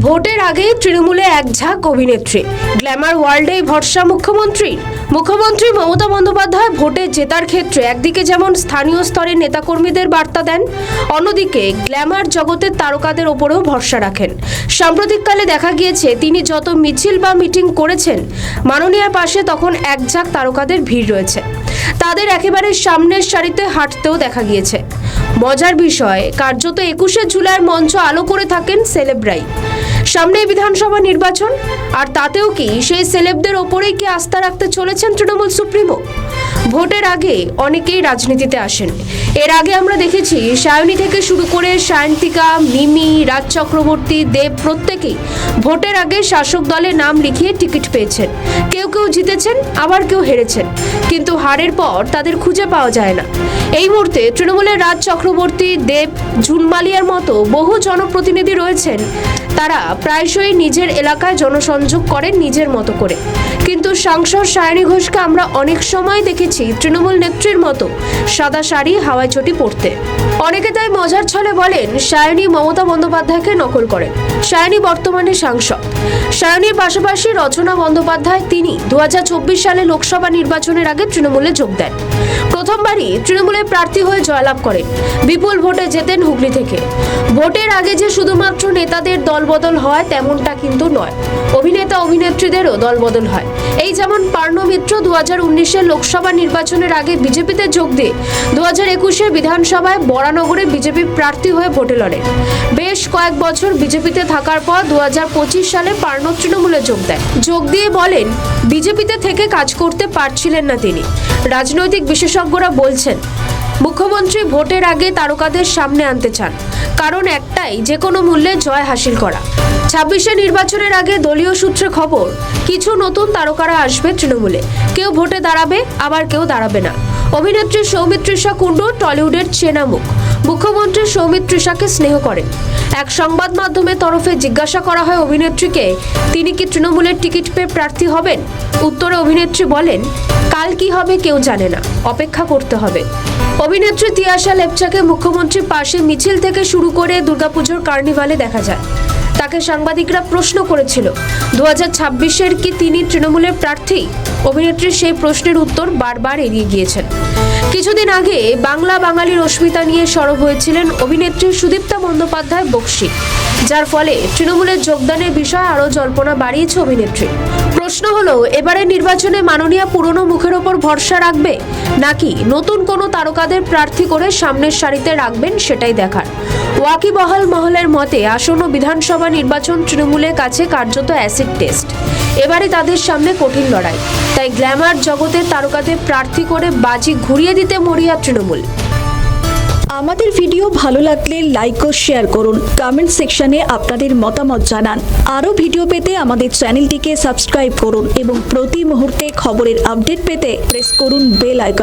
ভোটের আগে তৃণমূলে এক ঝাঁক অভিনেত্রী, গ্ল্যামার ওয়ার্ল্ডেই ভরসা মুখ্যমন্ত্রী মমতা বন্দ্যোপাধ্যায় ভোটে জেতার ক্ষেত্রে একদিকে যেমন স্থানীয় স্তরের নেতাকর্মীদের বার্তা দেন, অন্যদিকে গ্ল্যামার জগতের তারকাদের ওপরেও ভরসা রাখেন। সাম্প্রতিককালে দেখা গিয়েছে তিনি যত মিছিল বা মিটিং করেছেন, মাননীয়ার পাশে তখন এক ঝাঁক তারকাদের ভিড় রয়েছে। তাদের একেবারে সামনের সারিতে হাঁটতেও দেখা গিয়েছে। মজার বিষয়, কার্যত 21শে জুলাইয়ের মঞ্চ আলো করে থাকেন সেলেবরাই। সামনে বিধানসভা নির্বাচন, আর তাতেও কি সেই সেলেবদের ওপরেই কি আস্থা রাখতে চলেছেন তৃণমূল সুপ্রিমো? ভোটের আগে অনেকেই রাজনীতিতে আসেন। এর আগে আমরা দেখেছি সায়নী থেকে শুরু করে সায়ন্তিকা, মিমি, রাজ চক্রবর্তী, দেব প্রত্যেকেই ভোটের আগে শাসক দলের নাম লিখিয়ে টিকিট পেয়েছেন। কেউ জিতেছেন, আবার কেউ হেরেছেন, কিন্তু হারের পর তাদের খুঁজে পাওয়া যায় না। এই মুহূর্তে তৃণমূলের রাজ চক্রবর্তী, দেব, ঝুনমালিয়ার মতো বহু জনপ্রতিনিধি রয়েছেন। তারা প্রায়শই নিজের এলাকায় জনসংযোগ করেন নিজের মতো করে, কিন্তু সাংসদ সায়নী ঘোষকে আমরা অনেক সময় দেখেছি তৃণমূল নেত্রীর মতো সাদা শাড়ি হাওয়ায় চটি পরতে। অনেকে তাই মজার ছলে বলেন সায়নী মমতা বন্দ্যোপাধ্যায়কে নকল করেন। সায়নী বর্তমানে সাংসদ। সায়নীর পাশাপাশি রচনা বন্দ্যোপাধ্যায়, তিনি 2024 সালে লোকসভা নির্বাচনের আগে তৃণমূলে যোগ দেন। প্রথমবারই তৃণমূলের প্রার্থী হয়ে জয়লাভ করেন, বিপুল ভোটে জেতেন হুগলি থেকে। ভোটের আগে যে শুধুমাত্র নেতাদের দলবদল হয় তেমনটা কিন্তু নয়, অভিনেতা অভিনেত্রীদেরও দলবদল হয়। এই যেমন পার্নো মিত্র 2019-এর লোকসভা নির্বাচনের আগে বিজেপিতে যোগ দিয়ে 2021-এ বিধানসভায় বরানগরে বিজেপি প্রার্থী হয়ে ভোটে লড়েন। বেশ কয়েক বছর বিজেপিতে থাকার পর 2025 সালে পার্নো তৃণমূলে যোগ দিয়ে বলেন বিজেপিতে থেকে কাজ করতে পারছিলেন না তিনি। রাজনৈতিক বিশেষজ্ঞরা বলছেন মুখ্যমন্ত্রী ভোটের আগে তারকাদের সামনে আনতে চান, কারণ একটাই, যে কোনো মূল্যে জয় হাসিল করা। 26-এ নির্বাচনের আগে দলীয় সূত্রে খবর, কিছু নতুন তারকারা আসবে তৃণমূলে। কেউ ভোটে দাঁড়াবে, আবার কেউ দাঁড়াবে না। অভিনেত্রী সৌমিত্রিষা কুণ্ডু টলিউডের চেনা মুখ। মুখ্যমন্ত্রী সৌমিত্রিষাকে স্নেহ করেন। এক সংবাদ মাধ্যমের তরফে জিজ্ঞাসা করা হয় অভিনেত্রীকে, তিনি কি তৃণমূলের টিকিট পেয়ে প্রার্থী হবেন? উত্তরে অভিনেত্রী বলেন, কাল কি হবে কেউ জানে না, অপেক্ষা করতে হবে। অভিনেত্রী তিয়াশা লেপচাকে মুখ্যমন্ত্রীর পাশে মিছিল থেকে শুরু করে দুর্গাপুজোর কার্নিভালে দেখা যায়। তাকে সাংবাদিকরা প্রশ্ন করেছিল 2026-এর কি তিনি তৃণমূলের প্রার্থী? অভিনেত্রী সেই প্রশ্নের উত্তর বারবার এড়িয়ে গিয়েছেন। কিছুদিন আগে বাংলা বাঙালির অস্মিতা নিয়ে সরব হয়েছিলেন অভিনেত্রী সুদীপ্তা বন্দ্যোপাধ্যায় বক্সী, যার ফলে তৃণমূলের যোগদানের বিষয়ে আরও জল্পনা বাড়িয়েছে অভিনেত্রী। প্রশ্ন হলো, এবারে নির্বাচনে মাননীয়া পুরনো মুখের ওপর ভরসা রাখবে, নাকি নতুন কোনো তারকাদের প্রার্থী করে সামনের সারিতে রাখবেন, সেটাই দেখার। ওয়াকিবহাল মহলের মতে আসন্ন বিধানসভা নির্বাচন তৃণমূলের কাছে কার্যত অ্যাসিড টেস্ট। এবারে তাদের সামনে কঠিন লড়াই, তাই গ্ল্যামার জগতের তারকাদের প্রার্থী করে বাজি ঘুরিয়ে দিতে মরিয়া তৃণমূল। আমাদের ভিডিও ভালো লাগলে লাইক ও শেয়ার করুন, কমেন্ট সেকশনে আপনাদের মতামত জানান। আরও ভিডিও পেতে আমাদের চ্যানেলটিকে সাবস্ক্রাইব করুন এবং প্রতি মুহূর্তে খবরের আপডেট পেতে প্রেস করুন বেল আইকন।